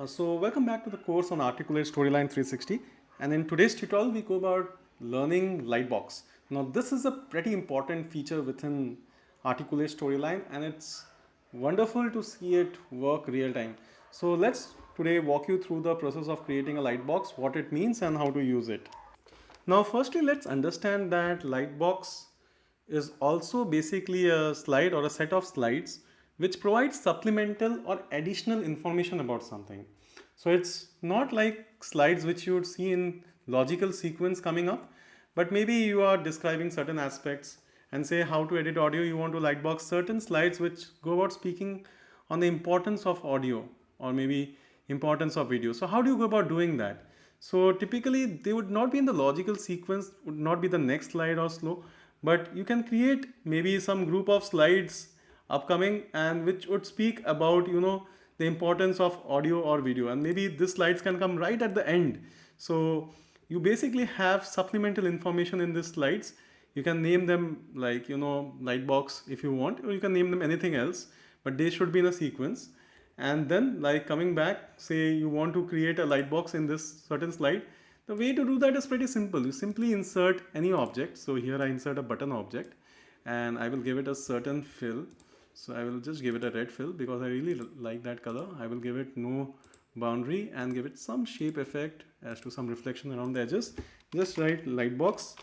So welcome back to the course on Articulate Storyline 360, and in today's tutorial we go about learning Lightbox. Now this is a pretty important feature within Articulate Storyline, and it's wonderful to see it work real time. So let's today walk you through the process of creating a Lightbox, what it means and how to use it. Now firstly let's understand that Lightbox is also basically a slide or a set of slides which provides supplemental or additional information about something. So it's not like slides which you would see in logical sequence coming up, but maybe you are describing certain aspects and say how to edit audio, you want to lightbox certain slides which go about speaking on the importance of audio or maybe importance of video. So how do you go about doing that? So typically they would not be in the logical sequence, would not be the next slide or slow, but you can create maybe some group of slides upcoming and which would speak about the importance of audio or video, and maybe these slides can come right at the end. So you basically have supplemental information in these slides. You can name them like Lightbox if you want, or you can name them anything else, but they should be in a sequence. And then like coming back, say you want to create a lightbox in this certain slide, the way to do that is pretty simple. You simply insert any object. So here I insert a button object and I will give it a certain fill. So I will just give it a red fill because I really like that color. I will give it no boundary and give it some shape effect as to some reflection around the edges. Just write lightbox.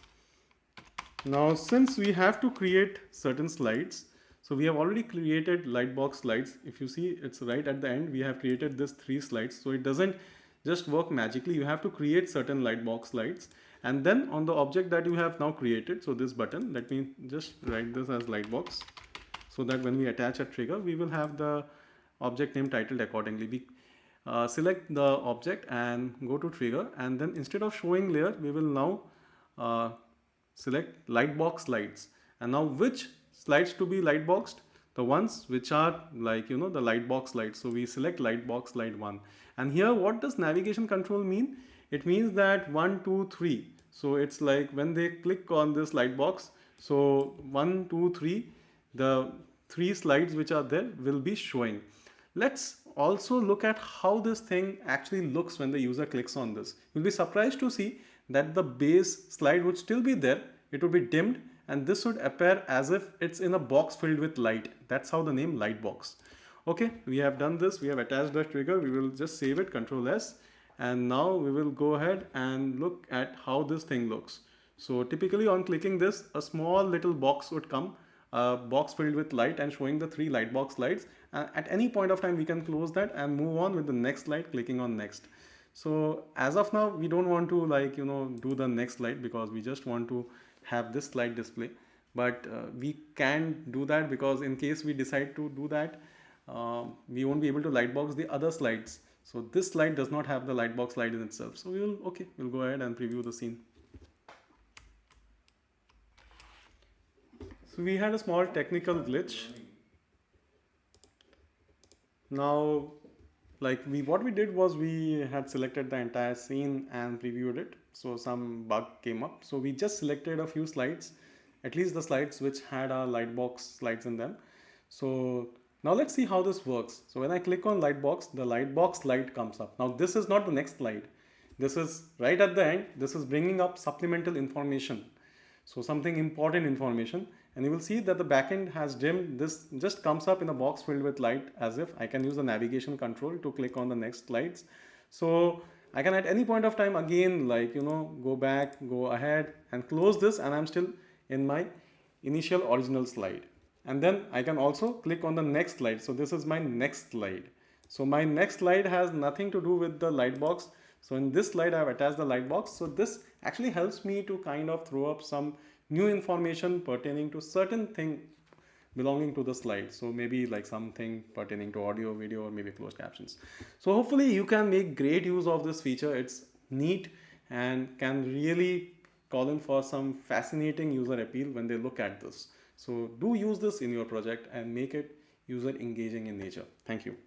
Now since we have to create certain slides, so we have already created Lightbox slides. If you see, it's right at the end, we have created this 3 slides. So it doesn't just work magically. You have to create certain Lightbox slides. And then on the object that you have now created, so this button, let me just write this as Lightbox, so that when we attach a trigger, we will have the object name titled accordingly. We select the object and go to trigger, and then instead of showing layer, we will now select Lightbox slides. And now which slides to be lightboxed? The ones which are like the lightbox slides. So we select lightbox slide 1. And here what does navigation control mean? It means that 1 2 3. So it's like when they click on this lightbox, so 1 2 3, the 3 slides which are there will be showing. Let's also look at how this thing actually looks when the user clicks on this. You'll be surprised to see that the base slide would still be there. It would be dimmed, and this would appear as if it's in a box filled with light. That's how the name Lightbox. Okay, we have done this. We have attached the trigger. We will just save it, Control S. And now we will go ahead and look at how this thing looks. So typically on clicking this, a small little box would come, a box filled with light and showing the 3 Lightbox slides. At any point of time, we can close that and move on with the next slide, clicking on next. So as of now, we don't want to do the next slide because we just want to have this slide display. But we can do that because in case we decide to do that, we won't be able to lightbox the other slides. So this slide does not have the lightbox slide in itself. So we'll go ahead and preview the scene. So we had a small technical glitch. Now, what we did was we had selected the entire scene and previewed it. So some bug came up. So we just selected a few slides, at least the slides which had our Lightbox slides in them. So now let's see how this works. So when I click on Lightbox, the Lightbox slide comes up. Now this is not the next slide. This is right at the end. This is bringing up supplemental information. So something important information, and you will see that the backend has dimmed. This just comes up in a box filled with light, as if I can use the navigation control to click on the next slides. So I can at any point of time again go back, go ahead and close this, and I'm still in my initial original slide. And then I can also click on the next slide. So this is my next slide. So my next slide has nothing to do with the lightbox. So in this slide, I have attached the lightbox. So this actually helps me to kind of throw up some new information pertaining to certain thing belonging to the slide. So maybe like something pertaining to audio, video, or maybe closed captions. So hopefully you can make great use of this feature. It's neat and can really call in for some fascinating user appeal when they look at this. So do use this in your project and make it user engaging in nature. Thank you.